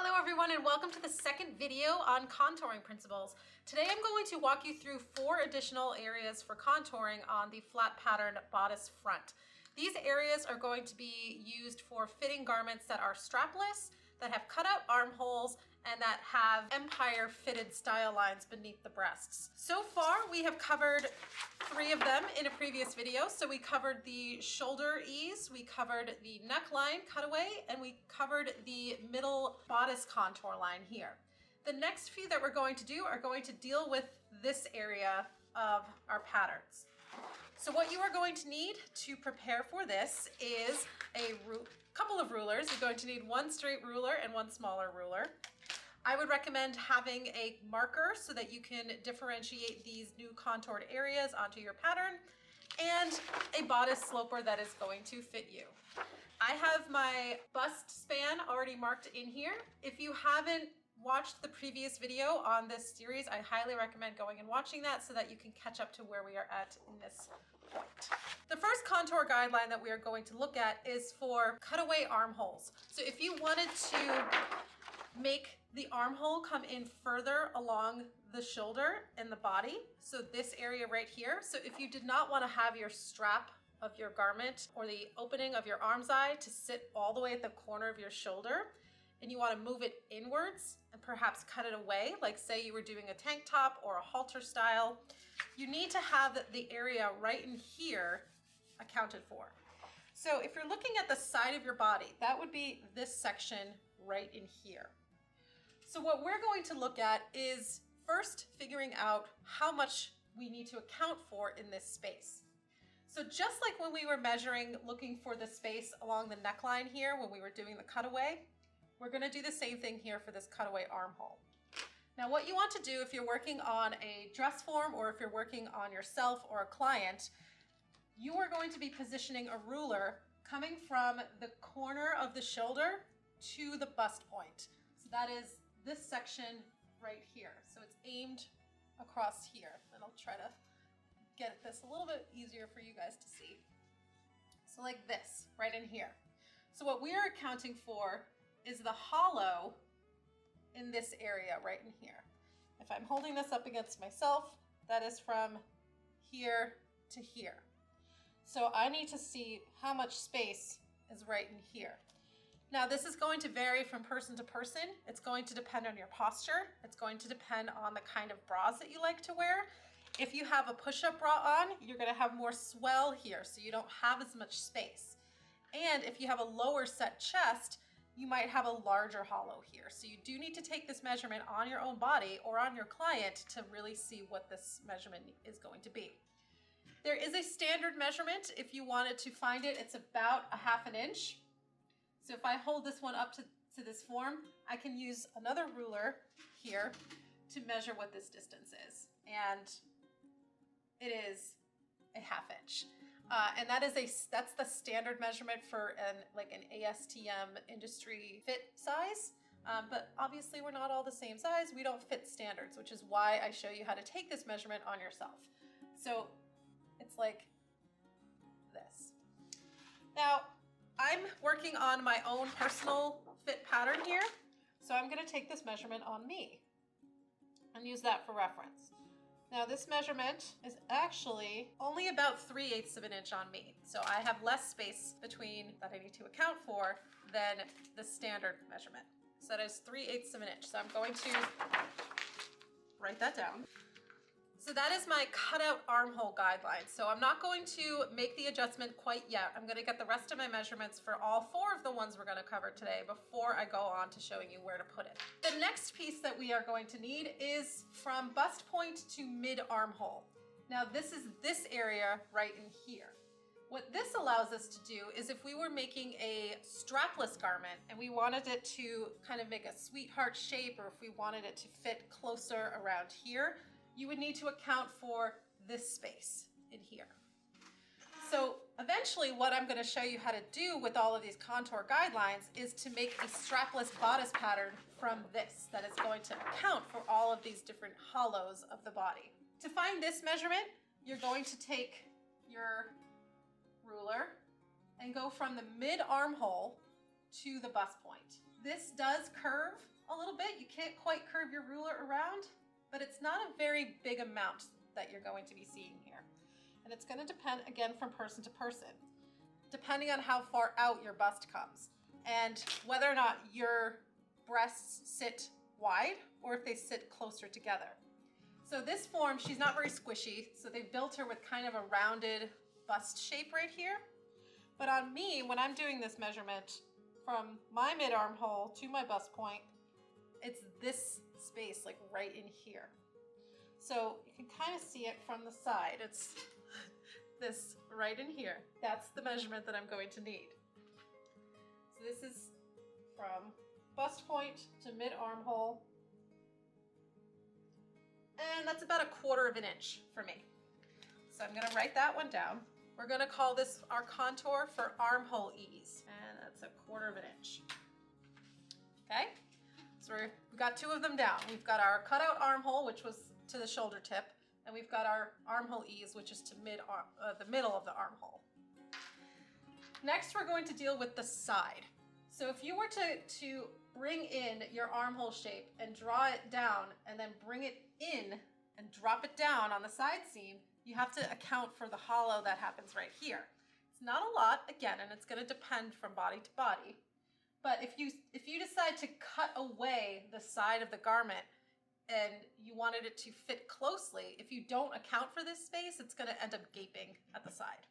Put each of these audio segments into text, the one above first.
Hello everyone and welcome to the second video on contouring principles. Today I'm going to walk you through 4 additional areas for contouring on the flat pattern bodice front. These areas are going to be used for fitting garments that are strapless, that have cutout armholes, and that have empire fitted style lines beneath the breasts. So far we have covered 3 of them in a previous video. So we covered the shoulder ease, we covered the neckline cutaway, and we covered the middle bodice contour line here. The next few that we're going to do are going to deal with this area of our patterns. So what you are going to need to prepare for this is a couple of rulers. You're going to need 1 straight ruler and 1 smaller ruler. I would recommend having a marker so that you can differentiate these new contoured areas onto your pattern, and a bodice sloper that is going to fit you. I have my bust span already marked in here. If you haven't watched the previous video on this series, I highly recommend going and watching that so that you can catch up to where we are at in this point. The first contour guideline that we are going to look at is for cutaway armholes. So if you wanted to make the armhole come in further along the shoulder and the body, so this area right here. So if you did not want to have your strap of your garment or the opening of your arm's eye to sit all the way at the corner of your shoulder, and you want to move it inwards and perhaps cut it away, like say you were doing a tank top or a halter style, you need to have the area right in here accounted for. So if you're looking at the side of your body, that would be this section right in here. So what we're going to look at is first figuring out how much we need to account for in this space. So just like when we were measuring, looking for the space along the neckline here when we were doing the cutaway, we're going to do the same thing here for this cutaway armhole. Now what you want to do if you're working on a dress form or if you're working on yourself or a client, you are going to be positioning a ruler coming from the corner of the shoulder to the bust point. So that is this section right here. So it's aimed across here. And I'll try to get this a little bit easier for you guys to see. So like this, right in here. So what we're accounting for is the hollow in this area right in here. If I'm holding this up against myself, that is from here to here. So I need to see how much space is right in here. Now this is going to vary from person to person. It's going to depend on your posture. It's going to depend on the kind of bras that you like to wear. If you have a push-up bra on, you're gonna have more swell here, so you don't have as much space. And if you have a lower set chest, you might have a larger hollow here. So you do need to take this measurement on your own body or on your client to really see what this measurement is going to be. There is a standard measurement. If you wanted to find it, it's about 1/2 inch. So if I hold this one up to this form, I can use another ruler here to measure what this distance is. And it is 1/2 inch. And that's the standard measurement for an ASTM industry fit size. But obviously we're not all the same size. We don't fit standards, which is why I show you how to take this measurement on yourself. So it's like this. Now, I'm working on my own personal fit pattern here. So I'm gonna take this measurement on me and use that for reference. Now this measurement is actually only about 3/8 of an inch on me. So I have less space between that I need to account for than the standard measurement. So that is 3/8 of an inch. So I'm going to write that down. So that is my cutout armhole guideline. So I'm not going to make the adjustment quite yet. I'm going to get the rest of my measurements for all 4 of the ones we're going to cover today before I go on to showing you where to put it. The next piece that we are going to need is from bust point to mid armhole. Now this is this area right in here. What this allows us to do is if we were making a strapless garment and we wanted it to kind of make a sweetheart shape, or if we wanted it to fit closer around here, you would need to account for this space in here. So eventually what I'm going to show you how to do with all of these contour guidelines is to make a strapless bodice pattern from this that is going to account for all of these different hollows of the body. To find this measurement, you're going to take your ruler and go from the mid armhole to the bust point. This does curve a little bit. You can't quite curve your ruler around, but it's not a very big amount that you're going to be seeing here. And it's going to depend, again, from person to person, depending on how far out your bust comes and whether or not your breasts sit wide or if they sit closer together. So this form, she's not very squishy, so they've built her with kind of a rounded bust shape right here. But on me, when I'm doing this measurement from my mid-armhole to my bust point, it's this space, like right in here. So you can kind of see it from the side. It's this right in here. That's the measurement that I'm going to need. So this is from bust point to mid-armhole. And that's about 1/4 inch for me. So I'm gonna write that one down. We're gonna call this our contour for armhole ease. And that's 1/4 inch. Okay, so we've got 2 of them down. We've got our cutout armhole, which was to the shoulder tip, and we've got our armhole ease, which is to the middle of the armhole. Next, we're going to deal with the side. So if you were to bring in your armhole shape and draw it down and then bring it in and drop it down on the side seam, you have to account for the hollow that happens right here. It's not a lot, again, and it's going to depend from body to body. But if you decide to cut away the side of the garment and you wanted it to fit closely, if you don't account for this space, it's going to end up gaping at the side.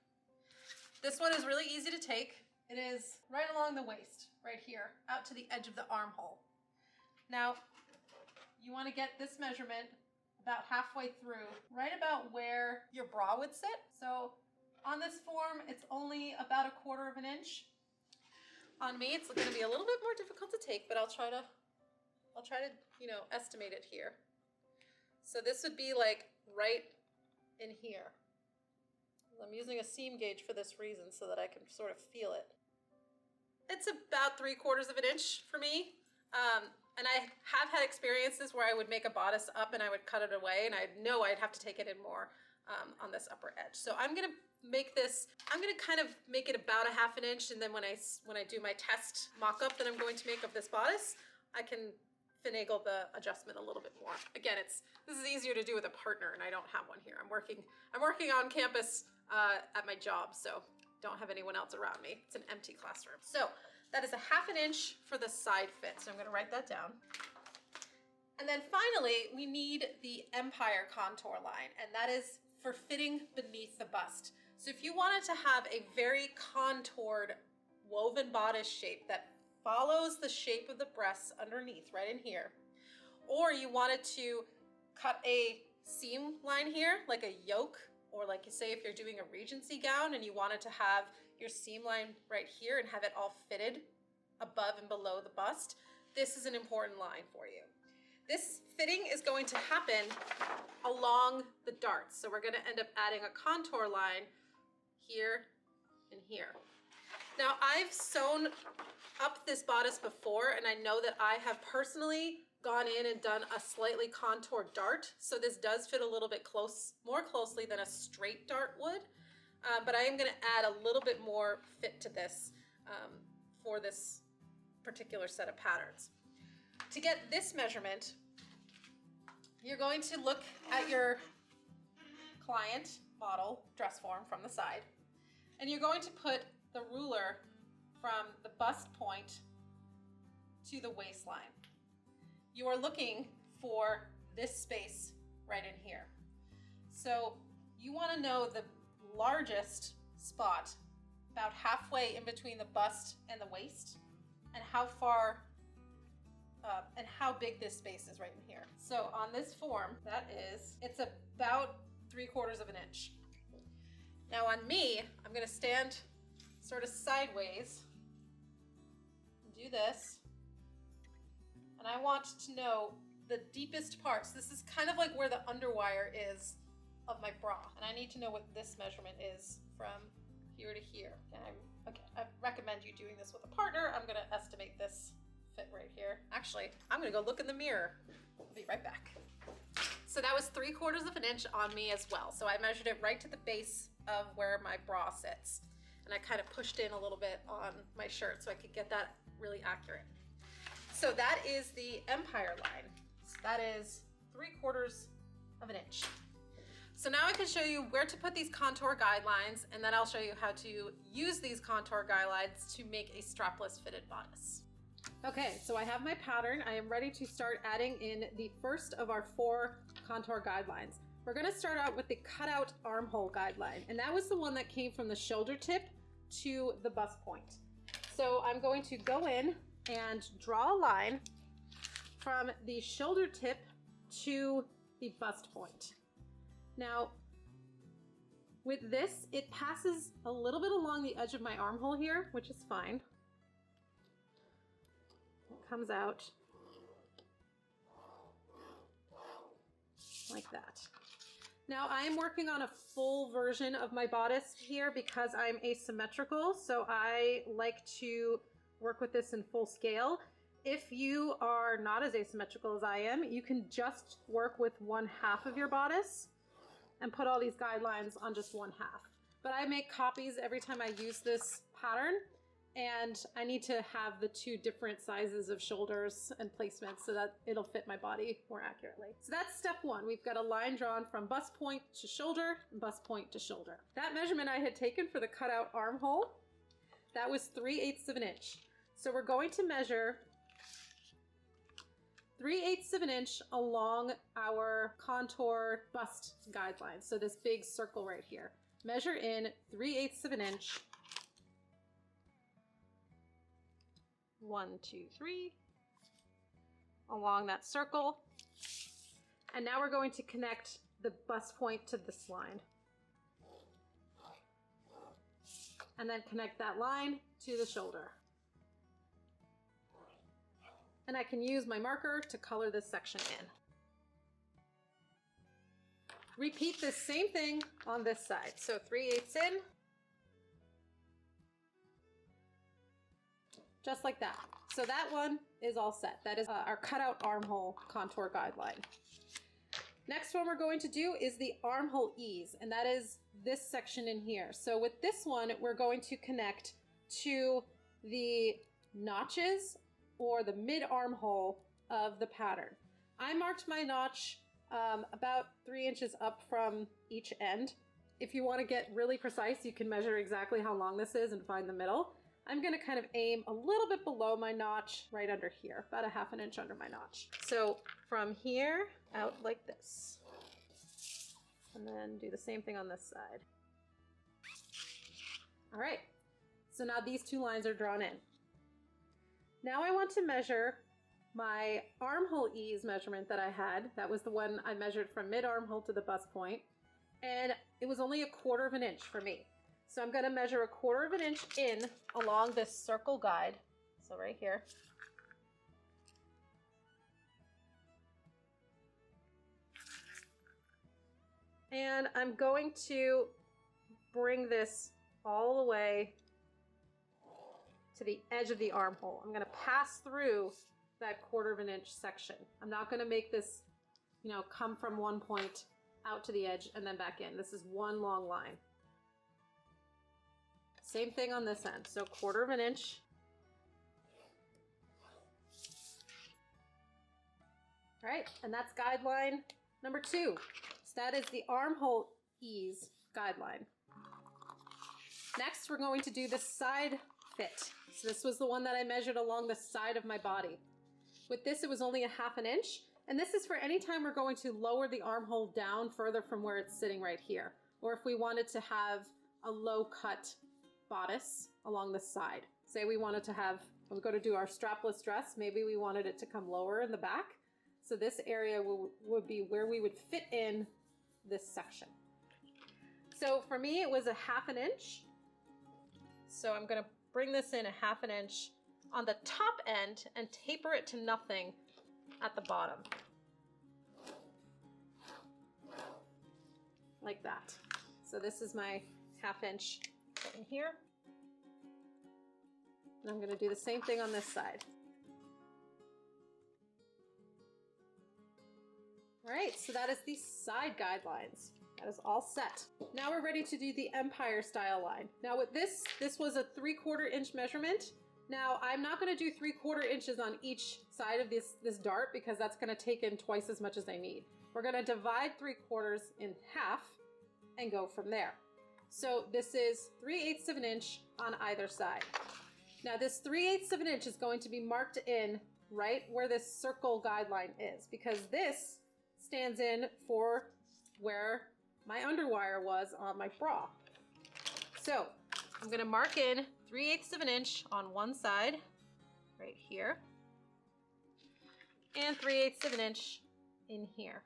This one is really easy to take. It is right along the waist, right here, out to the edge of the armhole. Now, you want to get this measurement about halfway through, right about where your bra would sit. So on this form, it's only about 1/4 inch. On me, it's going to be a little bit more difficult to take, but I'll try to, estimate it here. So this would be like right in here. I'm using a seam gauge for this reason so that I can sort of feel it. It's about 3/4 inch for me. And I have had experiences where I would make a bodice up and I would cut it away and I know I'd have to take it in more on this upper edge. So I'm gonna kind of make it about 1/2 inch, and then when I do my test mock-up that I'm going to make of this bodice, I can finagle the adjustment a little bit more. Again, this is easier to do with a partner, and I don't have one here. I'm working on campus at my job, so don't have anyone else around me. It's an empty classroom. So that is 1/2 inch for the side fit. So I'm going to write that down. And then finally, we need the empire contour line, and that is for fitting beneath the bust. So if you wanted to have a very contoured woven bodice shape that follows the shape of the breasts underneath, right in here, or you wanted to cut a seam line here, like a yoke, or like you say if you're doing a Regency gown and you wanted to have your seam line right here and have it all fitted above and below the bust, this is an important line for you. This fitting is going to happen along the darts. So we're going to end up adding a contour line here and here. Now I've sewn up this bodice before, and I know that I have personally gone in and done a slightly contoured dart. So this does fit a little bit more closely than a straight dart would. But I am going to add a little bit more fit to this for this particular set of patterns. To get this measurement, you're going to look at your client model dress form from the side, and you're going to put the ruler from the bust point to the waistline. You are looking for this space right in here. So you want to know the largest spot about halfway in between the bust and the waist, and how far and how big this space is right in here. So on this form, it's about 3/4 inch. Now on me, I'm going to stand sort of sideways and do this. And I want to know the deepest parts. This is kind of like where the underwire is of my bra. And I need to know what this measurement is from here to here. And I recommend you doing this with a partner. I'm going to estimate this fit right here. Actually, I'm going to go look in the mirror. I'll be right back. So that was 3/4 inch on me as well. So I measured it right to the base of where my bra sits. And I kind of pushed in a little bit on my shirt so I could get that really accurate. so that is the Empire line. So that is 3/4 of an inch. So now I can show you where to put these contour guidelines, and then I'll show you how to use these contour guidelines to make a strapless fitted bodice. Okay, so I have my pattern. I am ready to start adding in the first of our 4 contour guidelines. We're gonna start out with the cutout armhole guideline, and that was the one that came from the shoulder tip to the bust point. So I'm going to go in and draw a line from the shoulder tip to the bust point. Now, with this, it passes a little bit along the edge of my armhole here, which is fine. It comes out like that. Now, I am working on a full version of my bodice here because I'm asymmetrical, so I like to work with this in full scale. If you are not as asymmetrical as I am, you can just work with 1/2 of your bodice and put all these guidelines on just 1/2. But I make copies every time I use this pattern, and I need to have the 2 different sizes of shoulders and placements so that it'll fit my body more accurately. So that's step 1. We've got a line drawn from bust point to shoulder and bust point to shoulder. That measurement I had taken for the cutout armhole, that was 3/8 of an inch. So we're going to measure 3/8 of an inch along our contour bust guideline. So this big circle right here. Measure in 3/8 of an inch. 1, 2, 3. Along that circle. And now we're going to connect the bust point to this line. And then connect that line to the shoulder. And I can use my marker to color this section in. Repeat the same thing on this side. So 3/8 in. Just like that. So that one is all set. That is our cutout armhole contour guideline. Next one we're going to do is the armhole ease, and that is this section in here. So with this one, we're going to connect to the notches or the mid armhole of the pattern. I marked my notch about 3 inches up from each end. If you want to get really precise, you can measure exactly how long this is and find the middle. I'm going to kind of aim a little bit below my notch, right under here, about 1/2 inch under my notch. So from here out like this. And then do the same thing on this side. All right, so now these 2 lines are drawn in. Now I want to measure my armhole ease measurement that I had. That was the one I measured from mid armhole to the bust point. And it was only 1/4 of an inch for me. So I'm going to measure 1/4 of an inch in along this circle guide. So right here. And I'm going to bring this all the way to the edge of the armhole. I'm going to pass through that 1/4 of an inch section. I'm not going to make this, come from one point out to the edge and then back in. This is one long line. Same thing on this end. So 1/4 of an inch. All right, and that's guideline number 2. So that is the armhole ease guideline. Next, we're going to do the side fit. So this was the one that I measured along the side of my body. With this, it was only 1/2 inch. And this is for any time we're going to lower the armhole down further from where it's sitting right here. Or if we wanted to have a low cut bodice along the side. Say we wanted to have, when we go to do our strapless dress, maybe we wanted it to come lower in the back. So this area would be where we would fit in this section. So for me, it was 1/2 inch. So I'm going to bring this in 1/2 inch on the top end and taper it to nothing at the bottom. Like that. So this is my 1/2 inch in here. And I'm going to do the same thing on this side. All right, so that is the side guidelines. That is all set. Now we're ready to do the Empire style line. Now with this was a 3/4 inch measurement Now, I'm not going to do 3/4 inches on each side of this dart because that's going to take in twice as much as I need. We're going to divide 3/4 in half and go from there. So this is 3/8 of an inch on either side. Now this 3/8 of an inch is going to be marked in right where this circle guideline is, because this stands in for where my underwire was on my bra. So I'm going to mark in 3/8 of an inch on one side, right here, and 3/8 of an inch in here.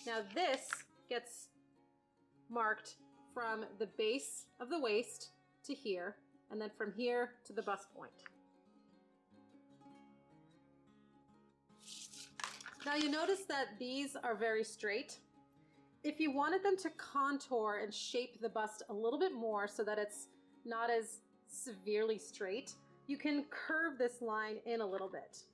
Now this gets marked from the base of the waist to here, and then from here to the bust point. Now you notice that these are very straight. If you wanted them to contour and shape the bust a little bit more so that it's not as severely straight, you can curve this line in a little bit.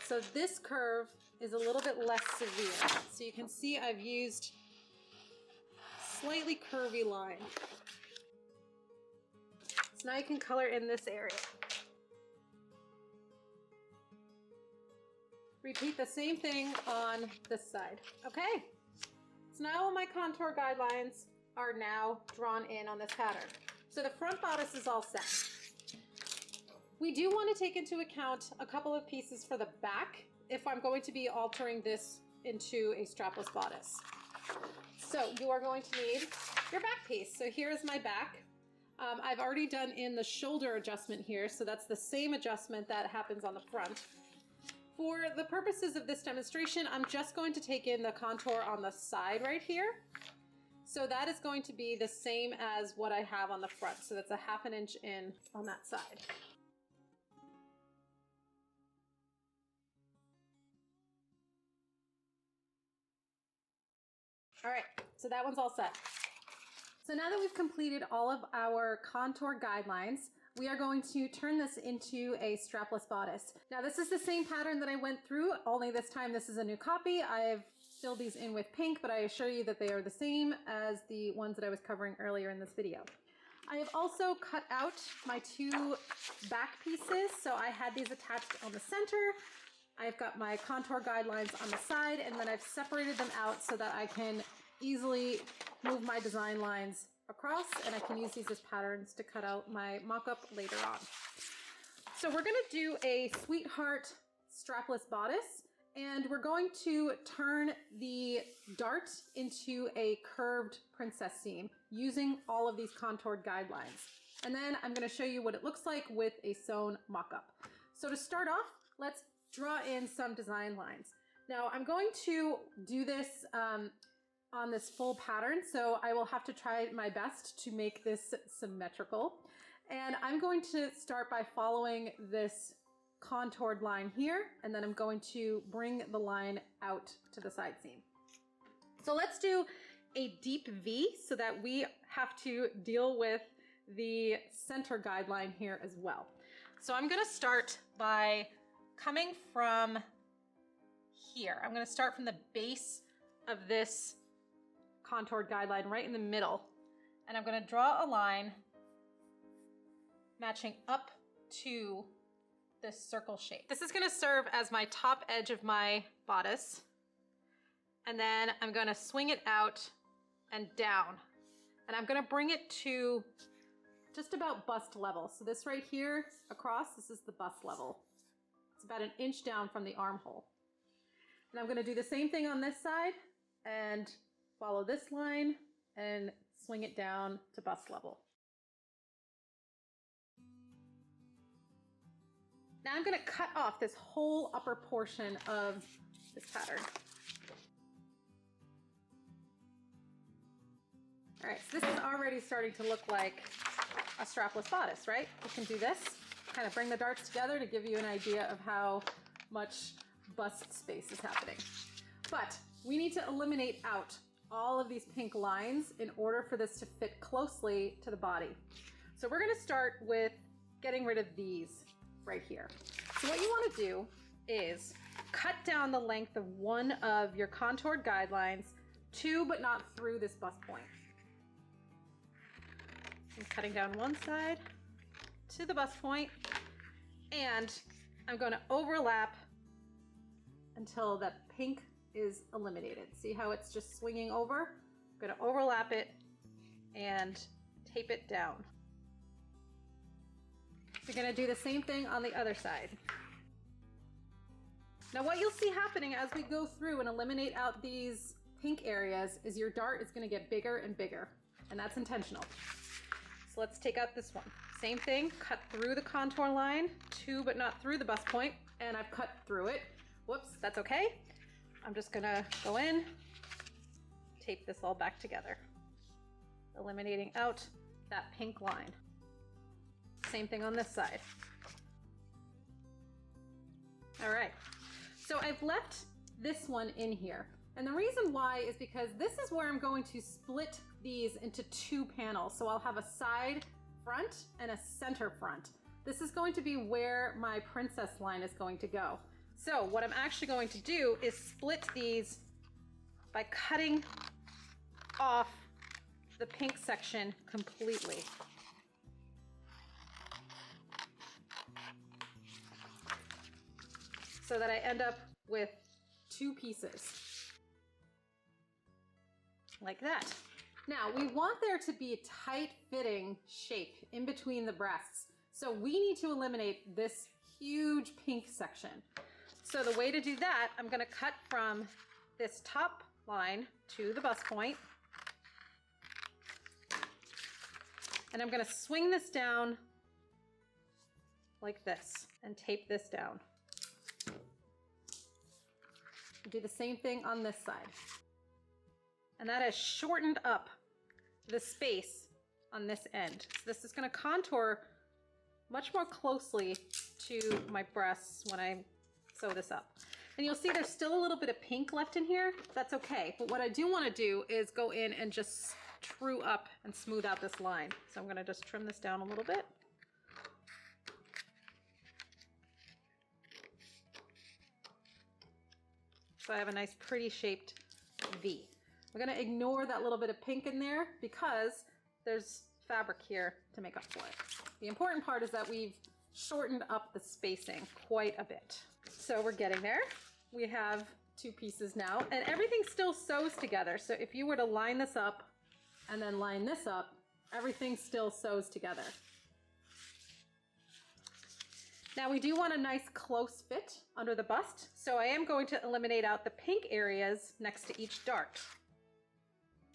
So this curve is a little bit less severe. So you can see I've used a slightly curvy line. So now you can color in this area. Repeat the same thing on this side. Okay, so now all my contour guidelines are now drawn in on this pattern. So the front bodice is all set. We do want to take into account a couple of pieces for the back if I'm going to be altering this into a strapless bodice. So you are going to need your back piece. So here is my back. I've already done in the shoulder adjustment here, so that's the same adjustment that happens on the front. For the purposes of this demonstration, I'm just going to take in the contour on the side right here. So that is going to be the same as what I have on the front. So that's a 1/2 inch in on that side. All right, so that one's all set. So now that we've completed all of our contour guidelines, we are going to turn this into a strapless bodice. Now this is the same pattern that I went through, only this time this is a new copy. I've filled these in with pink, but I assure you that they are the same as the ones that I was covering earlier in this video. I have also cut out my 2 back pieces, so I had these attached on the center. I've got my contour guidelines on the side, and then I've separated them out so that I can easily move my design lines across, and I can use these as patterns to cut out my mock-up later on. So we're gonna do a sweetheart strapless bodice, and we're going to turn the dart into a curved princess seam using all of these contoured guidelines. And then I'm gonna show you what it looks like with a sewn mock-up. So to start off, let's draw in some design lines. Now I'm going to do this on this full pattern, so I will have to try my best to make this symmetrical. And I'm going to start by following this contoured line here, and then I'm going to bring the line out to the side seam. So let's do a deep V so that we have to deal with the center guideline here as well. So I'm gonna start by coming from here. I'm gonna start from the base of this contoured guideline right in the middle, and I'm going to draw a line matching up to this circle shape. This is going to serve as my top edge of my bodice, and then I'm going to swing it out and down, and I'm going to bring it to just about bust level. So this right here across, this is the bust level. It's about 1 inch down from the armhole. And I'm going to do the same thing on this side and follow this line and swing it down to bust level. Now I'm going to cut off this whole upper portion of this pattern. All right, so this is already starting to look like a strapless bodice, right? You can do this, kind of bring the darts together to give you an idea of how much bust space is happening. But we need to eliminate out all of these pink lines in order for this to fit closely to the body. So we're gonna start with getting rid of these right here. So what you wanna do is cut down the length of one of your contoured guidelines to but not through this bust point. I'm cutting down one side to the bust point, and I'm going to overlap until that pink is eliminated. See how it's just swinging over? I'm going to overlap it and tape it down. You're going to do the same thing on the other side. Now what you'll see happening as we go through and eliminate out these pink areas is your dart is going to get bigger and bigger, and that's intentional. So let's take out this one. Same thing, cut through the contour line to but not through the bust point, and I've cut through it. Whoops, that's okay. I'm just gonna go in, tape this all back together, eliminating out that pink line. Same thing on this side. All right, so I've left this one in here. And the reason why is because this is where I'm going to split these into two panels. So I'll have a side front and a center front. This is going to be where my princess line is going to go. So what I'm actually going to do is split these by cutting off the pink section completely. So that I end up with two pieces. Like that. Now we want there to be a tight fitting shape in between the breasts. So we need to eliminate this huge pink section. So the way to do that, I'm going to cut from this top line to the bust point. And I'm going to swing this down like this and tape this down. Do the same thing on this side. And that has shortened up the space on this end. So this is going to contour much more closely to my breasts when I sew this up. And you'll see there's still a little bit of pink left in here. That's okay. But what I do want to do is go in and just true up and smooth out this line. So I'm going to just trim this down a little bit. So I have a nice pretty shaped V. We're going to ignore that little bit of pink in there because there's fabric here to make up for it. The important part is that we've shortened up the spacing quite a bit. So we're getting there. We have two pieces now, and everything still sews together. So if you were to line this up and then line this up, everything still sews together. Now we do want a nice close fit under the bust, so I am going to eliminate out the pink areas next to each dart.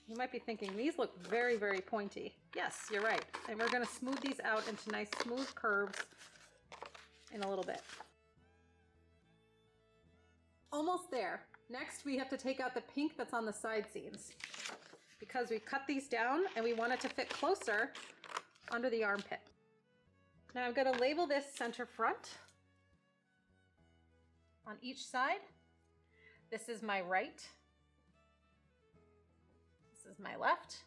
You might be thinking, these look very, very pointy. Yes, you're right. And we're going to smooth these out into nice smooth curves in a little bit. Almost there. Next, we have to take out the pink that's on the side seams because we cut these down and we want it to fit closer under the armpit. Now I'm going to label this center front on each side. This is my right. This is my left.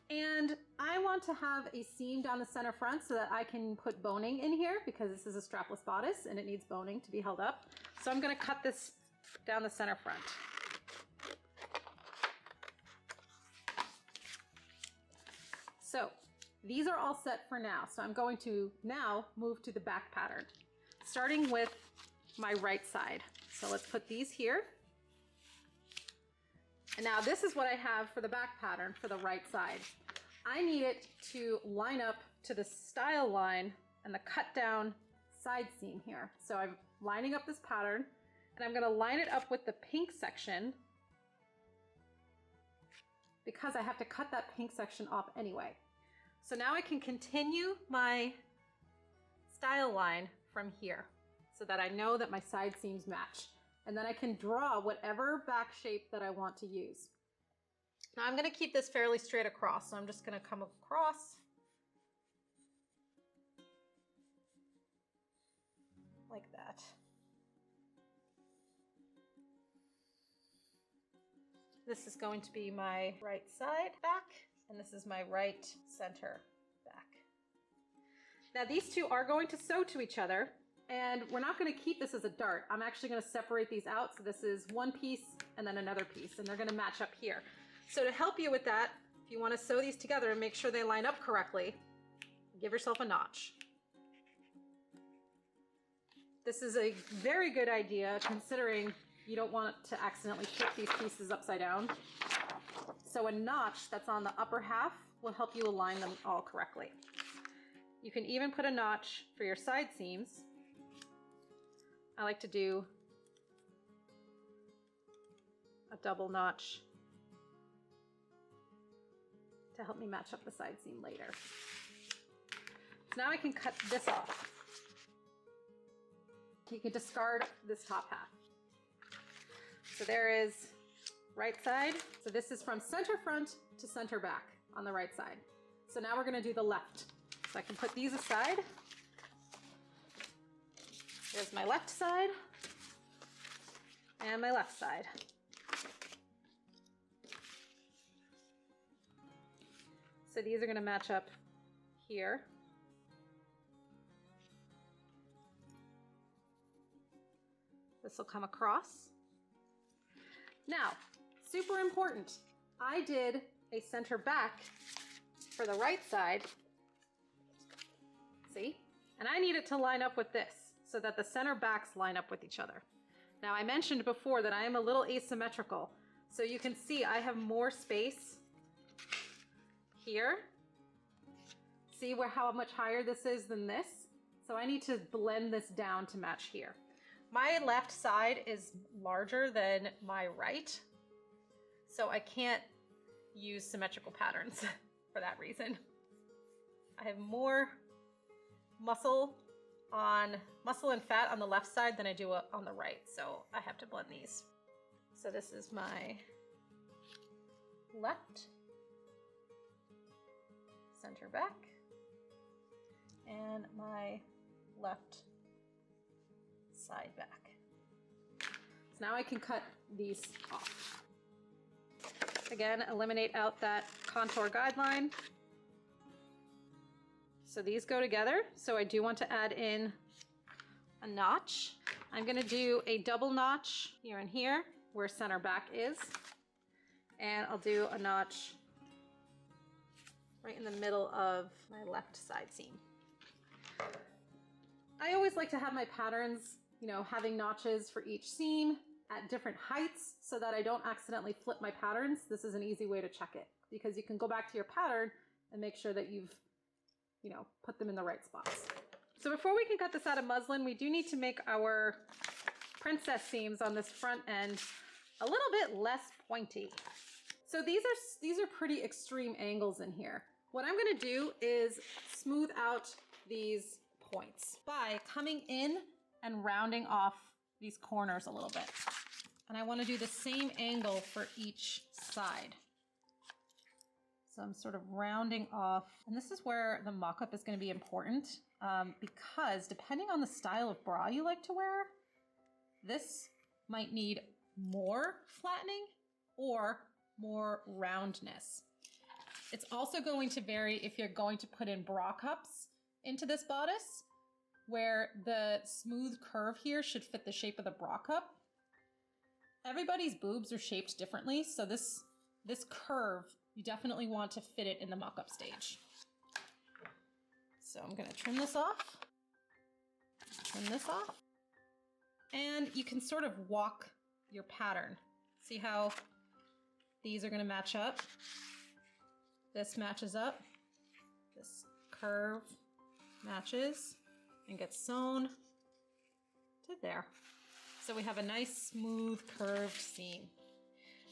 And I want to have a seam down the center front so that I can put boning in here because this is a strapless bodice and it needs boning to be held up. So I'm going to cut this down the center front. So these are all set for now. So I'm going to now move to the back pattern, starting with my right side. So let's put these here. And now this is what I have for the back pattern for the right side. I need it to line up to the style line and the cut down side seam here. So I'm lining up this pattern and I'm going to line it up with the pink section because I have to cut that pink section off anyway. So now I can continue my style line from here so that I know that my side seams match. And then I can draw whatever back shape that I want to use. Now I'm going to keep this fairly straight across, so I'm just going to come across like that. This is going to be my right side back, and this is my right center back. Now these two are going to sew to each other, And we're not going to keep this as a dart. I'm actually going to separate these out. So this is one piece and then another piece, and they're going to match up here. So to help you with that, if you want to sew these together and make sure they line up correctly, give yourself a notch. This is a very good idea considering you don't want to accidentally flip these pieces upside down. So a notch that's on the upper half will help you align them all correctly. You can even put a notch for your side seams. I like to do a double notch to help me match up the side seam later. So now I can cut this off. You can discard this top half. So there is right side. So this is from center front to center back on the right side. So now we're going to do the left. So I can put these aside. Here's my left side and my left side. So these are going to match up here. This will come across. Now, super important, I did a center back for the right side. See? And I need it to line up with this so that the center backs line up with each other. Now, I mentioned before that I am a little asymmetrical. So you can see I have more space here. See how much higher this is than this? So I need to blend this down to match here. My left side is larger than my right, so I can't use symmetrical patterns for that reason. I have more muscle and fat on the left side than I do on the right, so I have to blend these. So this is my left, center back, and my left side back. So now I can cut these off. Again, eliminate out that contour guideline. So these go together. So I do want to add in a notch. I'm going to do a double notch here and here where center back is. And I'll do a notch right in the middle of my left side seam. I always like to have my patterns, you know, having notches for each seam at different heights so that I don't accidentally flip my patterns. This is an easy way to check it because you can go back to your pattern and make sure that you've, you know, put them in the right spots. So before we can cut this out of muslin, we do need to make our princess seams on this front end a little bit less pointy. So these are pretty extreme angles in here. What I'm going to do is smooth out these points by coming in and rounding off these corners a little bit. And I want to do the same angle for each side. So I'm sort of rounding off, and this is where the mock-up is going to be important because depending on the style of bra you like to wear, this might need more flattening or more roundness. It's also going to vary if you're going to put in bra cups into this bodice, where the smooth curve here should fit the shape of the bra cup. Everybody's boobs are shaped differently, so this curve, you definitely want to fit it in the mock-up stage. So I'm going to trim this off, and you can sort of walk your pattern. See how these are going to match up? This matches up, this curve matches and gets sewn to there. So we have a nice smooth curved seam.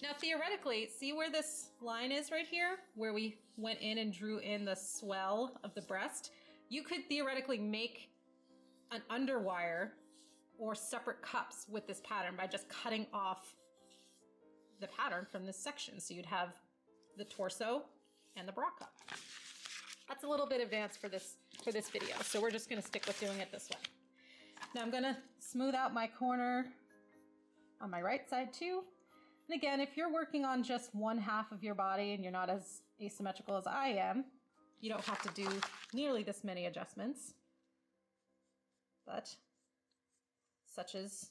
Now theoretically, see where this line is right here, where we went in and drew in the swell of the breast? You could theoretically make an underwire or separate cups with this pattern by just cutting off the pattern from this section. So you'd have the torso and the bra cup. That's a little bit advanced for this video, so we're just gonna stick with doing it this way. Now I'm gonna smooth out my corner on my right side too. And again, if you're working on just one half of your body and you're not as asymmetrical as I am, you don't have to do nearly this many adjustments. But such as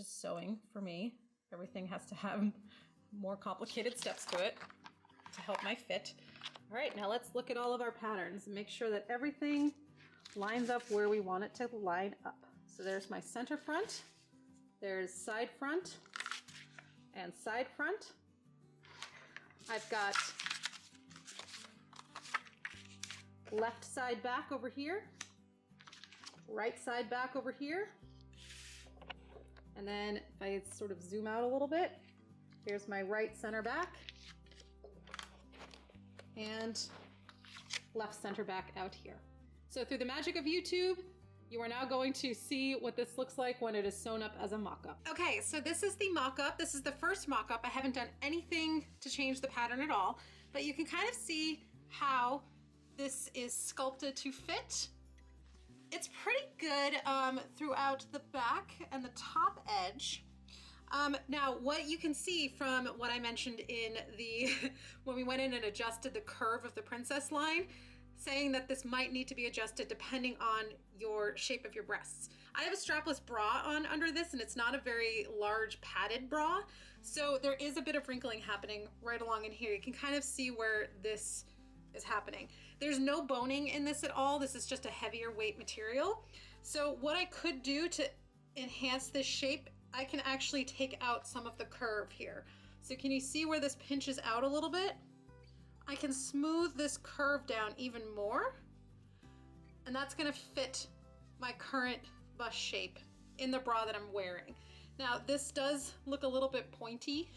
sewing for me. Everything has to have more complicated steps to it to help my fit. All right, now let's look at all of our patterns and make sure that everything lines up where we want it to line up. So there's my center front, there's side front and side front. I've got left side back over here, right side back over here. And then if I sort of zoom out a little bit, here's my right center back and left center back out here. So through the magic of YouTube, you are now going to see what this looks like when it is sewn up as a mock-up. Okay, so this is the mock-up. This is the first mock-up. I haven't done anything to change the pattern at all, but you can kind of see how this is sculpted to fit. It's pretty good throughout the back and the top edge. Now, what you can see from what I mentioned in the, when we went in and adjusted the curve of the princess line, saying that this might need to be adjusted depending on your shape of your breasts. I have a strapless bra on under this, and it's not a very large padded bra, so there is a bit of wrinkling happening right along in here. You can kind of see where this is happening. There's no boning in this at all. This is just a heavier weight material. So what I could do to enhance this shape, I can actually take out some of the curve here. So can you see where this pinches out a little bit? I can smooth this curve down even more, and that's gonna fit my current bust shape in the bra that I'm wearing. Now, this does look a little bit pointy,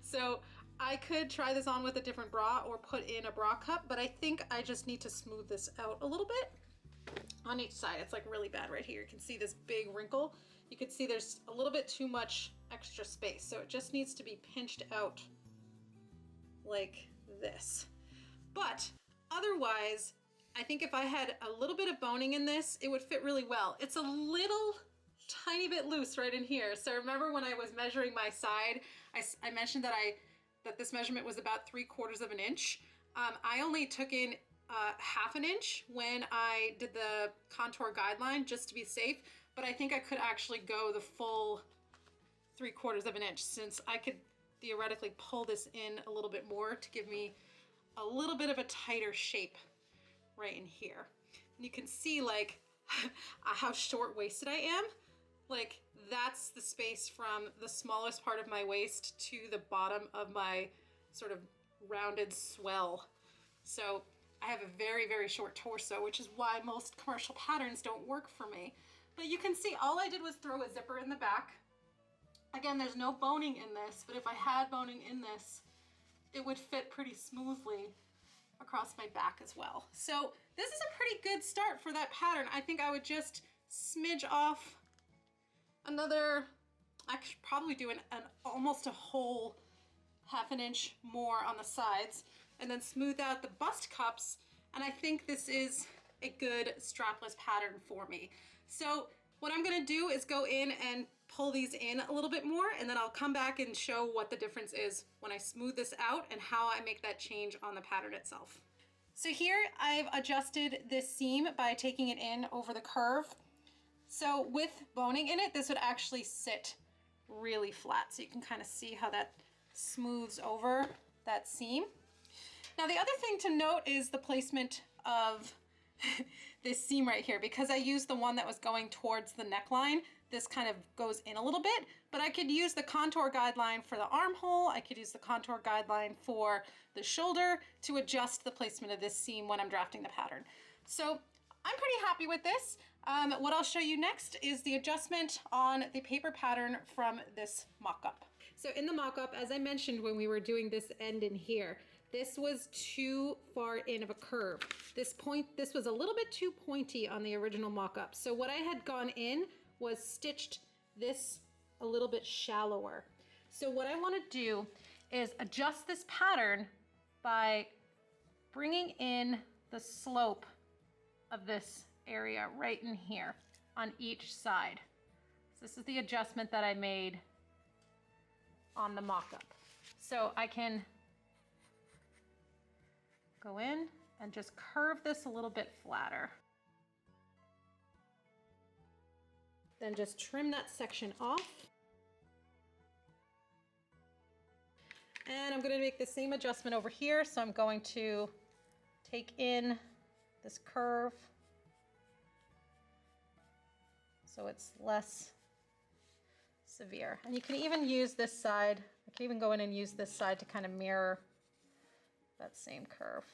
so I could try this on with a different bra or put in a bra cup, but I think I just need to smooth this out a little bit on each side. It's like really bad right here. You can see this big wrinkle. You can see there's a little bit too much extra space, so it just needs to be pinched out like this. But otherwise, I think if I had a little bit of boning in this, it would fit really well. It's a little tiny bit loose right in here. So remember when I was measuring my side, I mentioned that this measurement was about 3/4 of an inch. I only took in 1/2 inch when I did the contour guideline just to be safe, but I think I could actually go the full 3/4 of an inch, since I could theoretically pull this in a little bit more to give me a little bit of a tighter shape right in here. And you can see like how short-waisted I am. Like that's the space from the smallest part of my waist to the bottom of my sort of rounded swell. So I have a very, very short torso, which is why most commercial patterns don't work for me. But you can see all I did was throw a zipper in the back. Again, there's no boning in this, but if I had boning in this, it would fit pretty smoothly across my back as well. So this is a pretty good start for that pattern. I think I would just smidge off another, I could probably do almost a whole 1/2 inch more on the sides, and then smooth out the bust cups. And I think this is a good strapless pattern for me. So what I'm gonna do is go in and pull these in a little bit more, and then I'll come back and show what the difference is when I smooth this out and how I make that change on the pattern itself. So here I've adjusted this seam by taking it in over the curve. So with boning in it, this would actually sit really flat. So you can kind of see how that smooths over that seam. Now the other thing to note is the placement of this seam right here. Because I used the one that was going towards the neckline, this kind of goes in a little bit, but I could use the contour guideline for the armhole. I could use the contour guideline for the shoulder to adjust the placement of this seam when I'm drafting the pattern. So I'm pretty happy with this. What I'll show you next is the adjustment on the paper pattern from this mock-up. So in the mock-up, as I mentioned when we were doing this end in here, this was too far in of a curve. This was a little bit too pointy on the original mock-up. So what I had gone in was stitched this a little bit shallower. So what I want to do is adjust this pattern by bringing in the slope of this area right in here on each side. So this is the adjustment that I made on the mock-up. So I can go in and just curve this a little bit flatter. Then just trim that section off. And I'm going to make the same adjustment over here. So I'm going to take in this curve so it's less severe. And you can even use this side. I can even go in and use this side to kind of mirror that same curve.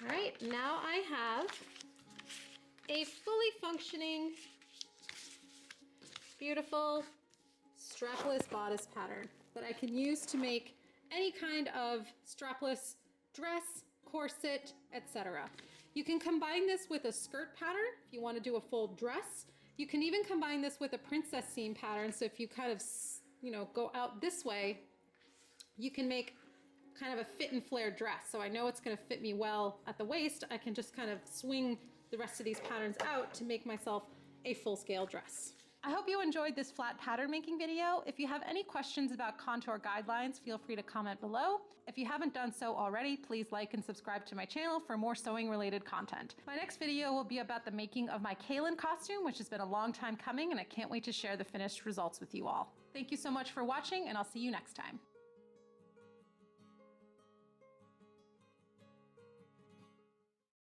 All right, now I have a fully functioning, beautiful strapless bodice pattern that I can use to make any kind of strapless dress, corset, etc. You can combine this with a skirt pattern if you want to do a full dress. You can even combine this with a princess seam pattern. So if you kind of, go out this way, you can make kind of a fit and flare dress. So I know it's going to fit me well at the waist. I can just kind of swing the rest of these patterns out to make myself a full-scale dress. I hope you enjoyed this flat pattern making video. If you have any questions about contour guidelines, feel free to comment below. If you haven't done so already, please like and subscribe to my channel for more sewing related content. My next video will be about the making of my Helen costume, which has been a long time coming, and I can't wait to share the finished results with you all. Thank you so much for watching, and I'll see you next time.